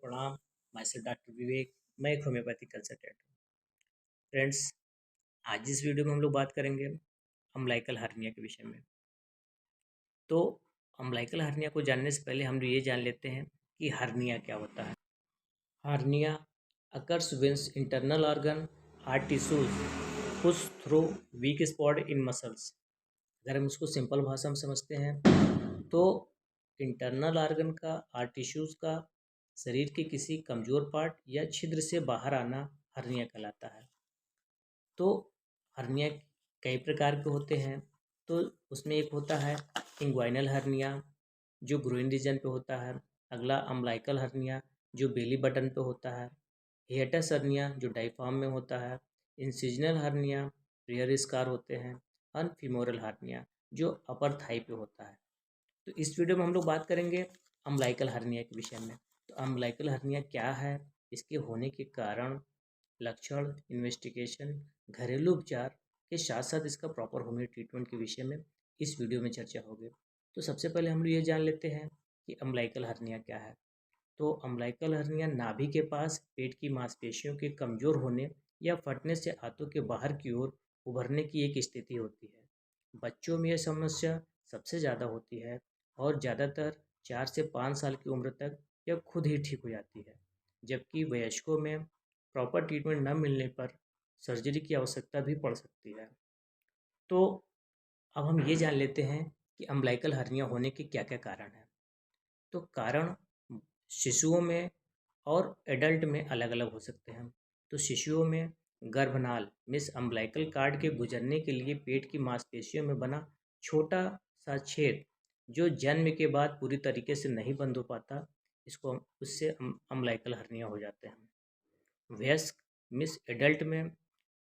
प्रणाम। My self doctor विवेक। मैं एक होम्योपैथिक कंसल्टेंट हूँ। फ्रेंड्स, आज इस वीडियो में हम लोग बात करेंगे अम्बिलिकल हर्निया के विषय में। तो अम्बिलिकल हर्निया को जानने से पहले हम लोग ये जान लेते हैं कि हर्निया क्या होता है। Hernia occurs when internal organ or tissues push through weak spot in muscles। अगर हम इसको सिंपल भाषा में समझते हैं तो इंटरनल ऑर्गन का और टिश्यूज़ का शरीर के किसी कमज़ोर पार्ट या छिद्र से बाहर आना हर्निया कहलाता है। तो हर्निया कई प्रकार के होते हैं। तो उसमें एक होता है इंग्वाइनल हर्निया जो ग्रोइन रीजन पे होता है। अगला अम्बिलिकल हर्निया जो बेली बटन पे होता है। हिएटस हर्निया जो डायफ्राम में होता है। इंसिजनल हर्निया रियर स्कार होते हैं। और फीमोरल हर्निया जो अपर थाई पे होता है। तो इस वीडियो में हम लोग बात करेंगे अम्बिलिकल हर्निया के विषय में। तो अम्बिलिकल हर्निया क्या है, इसके होने के कारण, लक्षण, इन्वेस्टिगेशन, घरेलू उपचार के साथ साथ इसका प्रॉपर होमियो ट्रीटमेंट के विषय में इस वीडियो में चर्चा होगी। तो सबसे पहले हम लोग ये जान लेते हैं कि अम्बिलिकल हर्निया क्या है। तो अम्बिलिकल हर्निया नाभि के पास पेट की मांसपेशियों के कमज़ोर होने या फटने से आंतों के बाहर की ओर उभरने की एक स्थिति होती है। बच्चों में यह समस्या सबसे ज़्यादा होती है और ज़्यादातर 4 से 5 साल की उम्र तक यह खुद ही ठीक हो जाती है, जबकि वयस्कों में प्रॉपर ट्रीटमेंट न मिलने पर सर्जरी की आवश्यकता भी पड़ सकती है। तो अब हम ये जान लेते हैं कि अम्बिलिकल हर्निया होने के क्या क्या कारण हैं। तो कारण शिशुओं में और एडल्ट में अलग अलग हो सकते हैं। तो शिशुओं में गर्भनाल मिस अम्बिलिकल कार्ड के गुजरने के लिए पेट की मांसपेशियों में बना छोटा सा छेद जो जन्म के बाद पूरी तरीके से नहीं बंद हो पाता, इसको उससे अम्बिलिकल हर्निया हो जाते हैं। वयस्क मिस एडल्ट में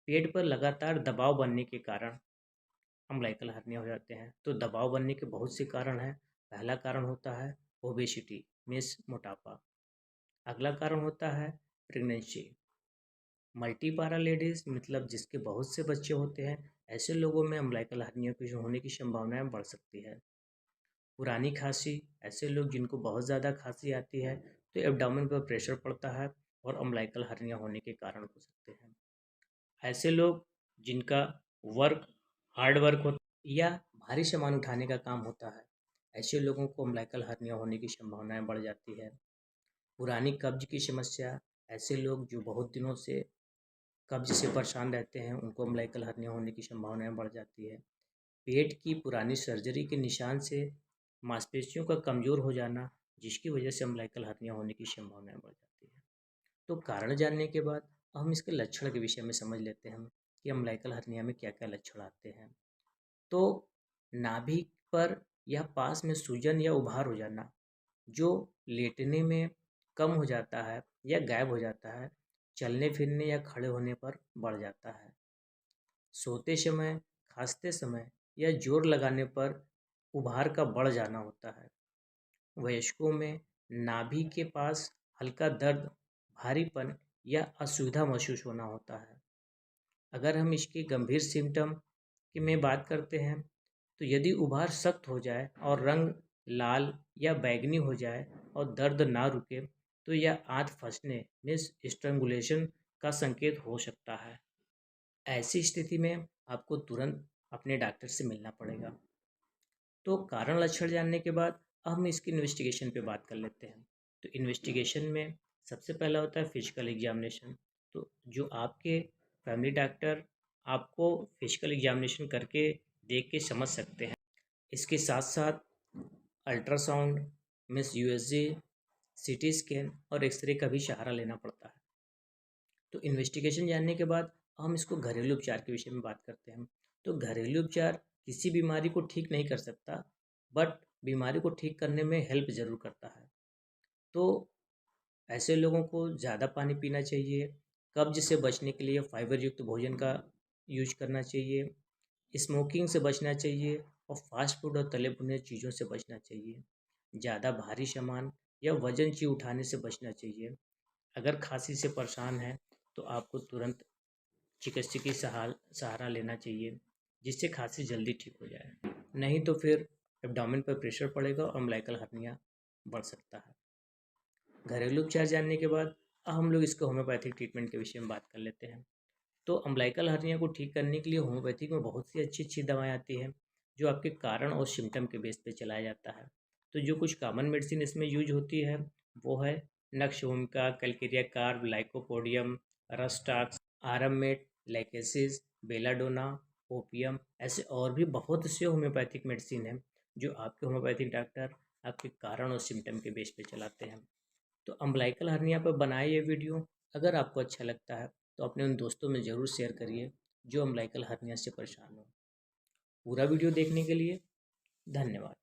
पेट पर लगातार दबाव बनने के कारण अम्बिलिकल हर्निया हो जाते हैं। तो दबाव बनने के बहुत से कारण हैं। पहला कारण होता है ओबेसिटी मिस मोटापा। अगला कारण होता है प्रेगनेंसी। मल्टीपारा लेडीज मतलब जिसके बहुत से बच्चे होते हैं, ऐसे लोगों में अम्बिलिकल हर्निया के होने की संभावनाएं बढ़ सकती है। पुरानी खांसी, ऐसे लोग जिनको बहुत ज़्यादा खांसी आती है तो एब्डोमेन पर प्रेशर पड़ता है और अम्बिलिकल हर्निया होने के कारण हो सकते हैं। ऐसे लोग जिनका वर्क हार्ड वर्क होता है या भारी सामान उठाने का काम होता है, ऐसे लोगों को अम्बिलिकल हर्निया होने की संभावनाएं बढ़ जाती है। पुरानी कब्ज की समस्या, ऐसे लोग जो बहुत दिनों से कब्ज से परेशान रहते हैं, उनको अम्बिलिकल हर्निया होने की संभावनाएं बढ़ जाती है। पेट की पुरानी सर्जरी के निशान से मांसपेशियों का कमज़ोर हो जाना, जिसकी वजह से अम्बिलिकल हर्निया होने की संभावनाएं बढ़ जाती है। तो कारण जानने के बाद हम इसके लक्षण के विषय में समझ लेते हैं कि अम्बिलिकल हर्निया में क्या क्या लक्षण आते हैं। तो नाभि पर या पास में सूजन या उभार हो जाना जो लेटने में कम हो जाता है या गायब हो जाता है, चलने फिरने या खड़े होने पर बढ़ जाता है। सोते समय, खांसते समय या जोर लगाने पर उभार का बढ़ जाना होता है। वयस्कों में नाभि के पास हल्का दर्द, भारीपन या असुविधा महसूस होना होता है। अगर हम इसके गंभीर सिम्टम की में बात करते हैं तो यदि उभार सख्त हो जाए और रंग लाल या बैंगनी हो जाए और दर्द ना रुके तो यह आंत फंसने मीन्स स्ट्रैंगुलेशन का संकेत हो सकता है। ऐसी स्थिति में आपको तुरंत अपने डॉक्टर से मिलना पड़ेगा। तो कारण लक्षण जानने के बाद हम इसकी इन्वेस्टिगेशन पे बात कर लेते हैं। तो इन्वेस्टिगेशन में सबसे पहला होता है फिजिकल एग्जामिनेशन। तो जो आपके फैमिली डॉक्टर आपको फिजिकल एग्जामिनेशन करके देख के समझ सकते हैं। इसके साथ साथ ultrasound means USG, CT scan और एक्सरे का भी सहारा लेना पड़ता है। तो इन्वेस्टिगेशन जानने के बाद हम इसको घरेलू उपचार के विषय में बात करते हैं। तो घरेलू उपचार किसी बीमारी को ठीक नहीं कर सकता, बट बीमारी को ठीक करने में हेल्प ज़रूर करता है। तो ऐसे लोगों को ज़्यादा पानी पीना चाहिए, कब्ज से बचने के लिए फाइबर युक्त भोजन का यूज करना चाहिए, स्मोकिंग से बचना चाहिए और फास्ट फूड और तले भुने चीज़ों से बचना चाहिए। ज़्यादा भारी सामान या वजन चीज उठाने से बचना चाहिए। अगर खांसी से परेशान है तो आपको तुरंत चिकित्सकीय सहारा लेना चाहिए, जिससे खांसी जल्दी ठीक हो जाए। नहीं तो फिर एब्डोमेन पर प्रेशर पड़ेगा और अम्बिलिकल हर्निया बढ़ सकता है। घरेलू उपचार जानने के बाद अब हम लोग इसके होम्योपैथिक ट्रीटमेंट के विषय में बात कर लेते हैं। तो अम्बिलिकल हर्निया को ठीक करने के लिए होम्योपैथिक में बहुत सी अच्छी अच्छी दवाएं आती हैं, जो आपके कारण और सिम्टम के बेस पे चलाया जाता है। तो जो कुछ कॉमन मेडिसिन इसमें यूज होती है वो है nux vomica, calcarea carb, lycopodium, rhus tox, aurum met, lachesis, belladonna, opium. ऐसे और भी बहुत से होम्योपैथिक मेडिसिन हैं जो आपके होम्योपैथिक डॉक्टर आपके कारण और सिम्टम के बेस पे चलाते हैं। तो अम्बिलिकल हर्निया पर बनाए ये वीडियो अगर आपको अच्छा लगता है तो अपने उन दोस्तों में ज़रूर शेयर करिए जो अम्बिलिकल हर्निया से परेशान हो। पूरा वीडियो देखने के लिए धन्यवाद।